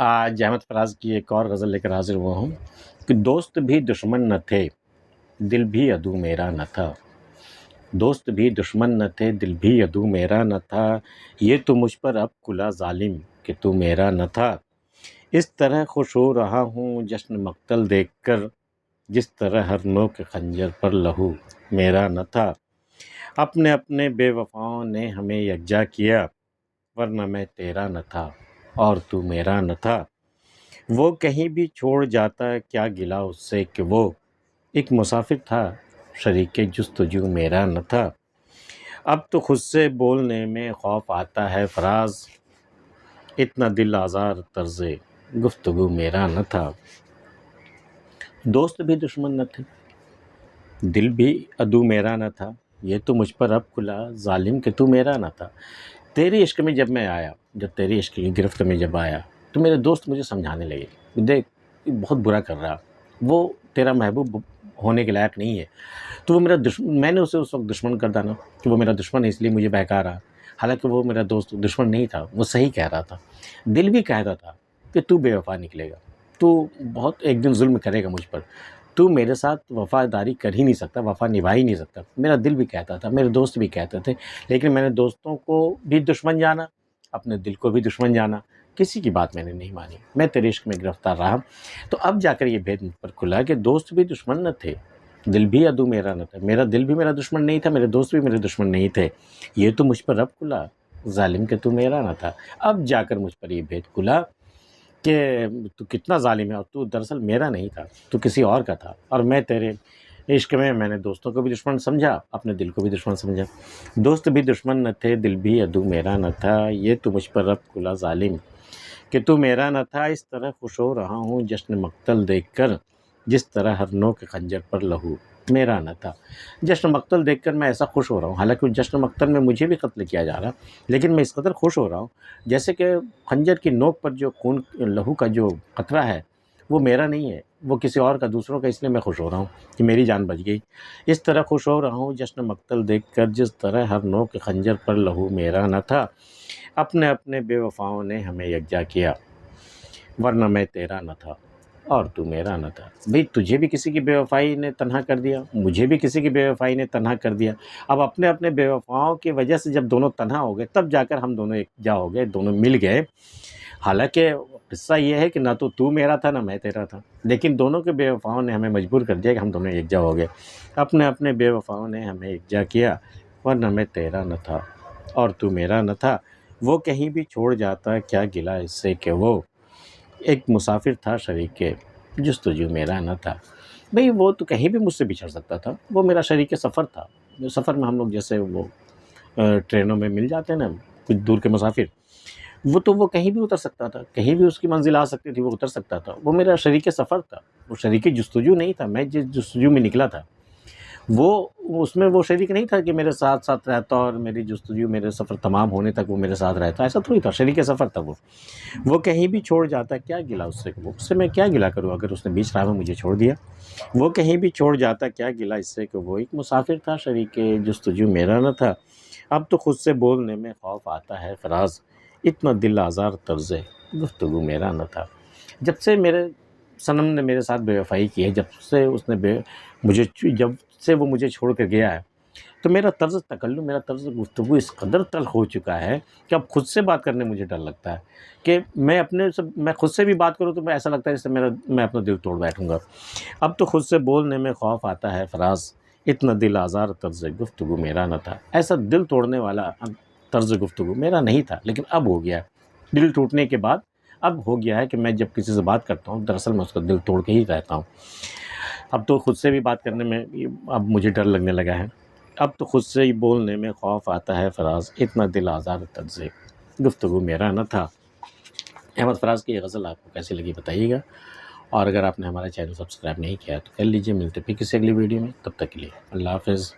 آج احمد فراز کی ایک اور غزل لے کر حاضر ہوا ہوں کہ دوست بھی دشمن نہ تھے، دل بھی عدو میرا نہ تھا۔ دوست بھی دشمن نہ تھے، دل بھی عدو میرا نہ تھا، یہ تو مجھ پر اب کھلا ظالم کہ تو میرا نہ تھا۔ اس طرح خوش ہو رہا ہوں جشن مقتل دیکھ کر، جس طرح ہر نوک خنجر پر لہو میرا نہ تھا۔ اپنے اپنے بے وفاؤں نے ہمیں یکجا کیا، ورنہ میں تیرا نہ تھا اور تو میرا نہ تھا۔ وہ کہیں بھی چھوڑ جاتا کیا گلا اس سے کہ وہ ایک مسافر تھا، شریک جستجو میرا نہ تھا۔ اب تو خود سے بولنے میں خوف آتا ہے فراز، اتنا دل آزار طرز گفتگو میرا نہ تھا۔ دوست بھی دشمن نہ تھے، دل بھی عدو میرا نہ تھا، یہ تو مجھ پر اب کھلا ظالم کہ تو میرا نہ تھا۔ تیری عشق میں جب میں آیا، جب تیری عشق کی گرفت میں جب آیا تو میرے دوست مجھے سمجھانے لگے، دیکھ بہت برا کر رہا، وہ تیرا محبوب ہونے کے لائق نہیں ہے۔ تو وہ میرا دشمن، میں نے اسے اس وقت دشمن کر ڈالا کہ وہ میرا دشمن ہے اس لیے مجھے بہکا رہا، حالانکہ وہ میرا دوست دشمن نہیں تھا، وہ صحیح کہہ رہا تھا۔ دل بھی کہہ رہا تھا کہ تو بے وفا نکلے گا، تو بہت ایک دن ظلم کرے گا مجھ پر، تو میرے ساتھ وفاداری کر ہی نہیں سکتا، وفا نبھا ہی نہیں سکتا۔ میرا دل بھی کہتا تھا، میرے دوست بھی کہتے تھے، لیکن میں نے دوستوں کو بھی دشمن جانا، اپنے دل کو بھی دشمن جانا، کسی کی بات میں نے نہیں مانی، میں تیرے عشق میں گرفتار رہا۔ تو اب جا کر یہ بھید مجھ پر کھلا کہ دوست بھی دشمن نہ تھے، دل بھی عدو میرا نہ تھا، میرا دل بھی میرا دشمن نہیں تھا، میرے دوست بھی میرے دشمن نہیں تھے، یہ تو مجھ پر اب کھلا ظالم کہ تو میرا نہ تھا۔ اب جا کر مجھ پر یہ بھید کھلا کہ تو کتنا ظالم ہے، اور تو دراصل میرا نہیں تھا، تو کسی اور کا تھا، اور میں تیرے عشق میں نے دوستوں کو بھی دشمن سمجھا، اپنے دل کو بھی دشمن سمجھا۔ دوست بھی دشمن نہ تھے، دل بھی عدو میرا نہ تھا، یہ تو مجھ پر اب کھلا ظالم کہ تو میرا نہ تھا۔ اس طرح خوش ہو رہا ہوں جشن مقتل دیکھ کر، جس طرح ہر نوک خنجر پر لہو میرا نہ تھا۔ جشن مقتل دیکھ کر میں ایسا خوش ہو رہا ہوں، حالانکہ جشن مقتل میں مجھے بھی قتل کیا جا رہا، لیکن میں اس قدر خوش ہو رہا ہوں جیسے کہ خنجر کی نوک پر جو خون لہو کا جو قطرہ ہے وہ میرا نہیں ہے، وہ کسی اور کا، دوسروں کا، اس لیے میں خوش ہو رہا ہوں کہ میری جان بچ گئی۔ اس طرح خوش ہو رہا ہوں جشن مقتل دیکھ کر، جس طرح ہر نوک خنجر پر لہو میرا نہ تھا۔ اپنے اپنے بے وفاؤں نے ہمیں یکجا کیا، ورنہ میں تیرا نہ تھا اور تو میرا نہ تھا۔ بھئی تجھے بھی کسی کی بے وفائی نے تنہا کر دیا، مجھے بھی کسی کی بے وفائی نے تنہا کر دیا۔ اب اپنے اپنے بے وفاؤں کی وجہ سے جب دونوں تنہا ہو گئے، تب جا کر ہم دونوں یکجا ہو گئے، دونوں مل گئے۔ حالانکہ قصہ یہ ہے کہ نہ تو میرا تھا نہ میں تیرا تھا، لیکن دونوں کے بے وفاؤں نے ہمیں مجبور کر دیا کہ ہم دونوں یکجا ہو گئے۔ اپنے اپنے بے وفاؤں نے ہمیں یکجا کیا، ورنہ میں تیرا نہ تھا اور تو میرا نہ تھا۔ وہ کہیں بھی چھوڑ جاتا کیا گلا اس سے کہ وہ ایک مسافر تھا، شریک جستجو میرا نہ تھا۔ بھئی وہ تو کہیں بھی مجھ سے بچھڑ سکتا تھا، وہ میرا شریک سفر تھا۔ سفر میں ہم لوگ جیسے وہ ٹرینوں میں مل جاتے ہیں نا کچھ دور کے مسافر، وہ کہیں بھی اتر سکتا تھا، کہیں بھی اس کی منزل آ سکتی تھی، وہ اتر سکتا تھا۔ وہ میرا شریک سفر تھا، وہ شریک جستجو نہیں تھا۔ میں جس جستجو میں نکلا تھا وہ اس میں وہ شریک نہیں تھا کہ میرے ساتھ ساتھ رہتا اور میری جستجو، میرے سفر تمام ہونے تک وہ میرے ساتھ رہتا، ایسا تھوڑی تھا، شریک سفر تھا وہ کہیں بھی چھوڑ جاتا کیا گلا اس سے، اس سے میں کیا گلا کروں اگر اس نے بیچ راہ میں مجھے چھوڑ دیا۔ وہ کہیں بھی چھوڑ جاتا کیا گلا اس سے کہ وہ ایک مسافر تھا، شریک جستجو میرا نہ تھا۔ اب تو خود سے بولنے میں خوف آتا ہے فراز، اتنا دل آزار طرز گفتگو میرا نہ تھا۔ جب سے میرے صنم نے میرے ساتھ بے وفائی کی ہے، جب سے اس نے جب سے وہ مجھے چھوڑ کر گیا ہے، تو میرا طرز تکلم، میرا طرز گفتگو اس قدر تلخ ہو چکا ہے کہ اب خود سے بات کرنے مجھے ڈر لگتا ہے کہ میں خود سے بھی بات کروں تو میں ایسا لگتا ہے جیسے میں اپنا دل توڑ بیٹھوں گا۔ اب تو خود سے بولنے میں خوف آتا ہے فراز، اتنا دل آزار طرز گفتگو میرا نہ تھا۔ ایسا دل توڑنے والا طرز گفتگو میرا نہیں تھا، لیکن اب ہو گیا ہے۔ دل ٹوٹنے کے بعد اب ہو گیا ہے کہ میں جب کسی سے بات کرتا ہوں دراصل میں اس کا دل توڑ کے ہی رہتا ہوں۔ اب تو خود سے بھی بات کرنے میں اب مجھے ڈر لگنے لگا ہے، اب تو خود سے ہی بولنے میں خوف آتا ہے فراز، اتنا دل آزار طرز گفتگو میرا نہ تھا۔ احمد فراز کی یہ غزل آپ کو کیسی لگی بتائیے گا، اور اگر آپ نے ہمارا چینل سبسکرائب نہیں کیا تو کر لیجیے۔ ملتے پھر کسی اگلی ویڈیو میں، تب تک کے لیے اللہ حافظ۔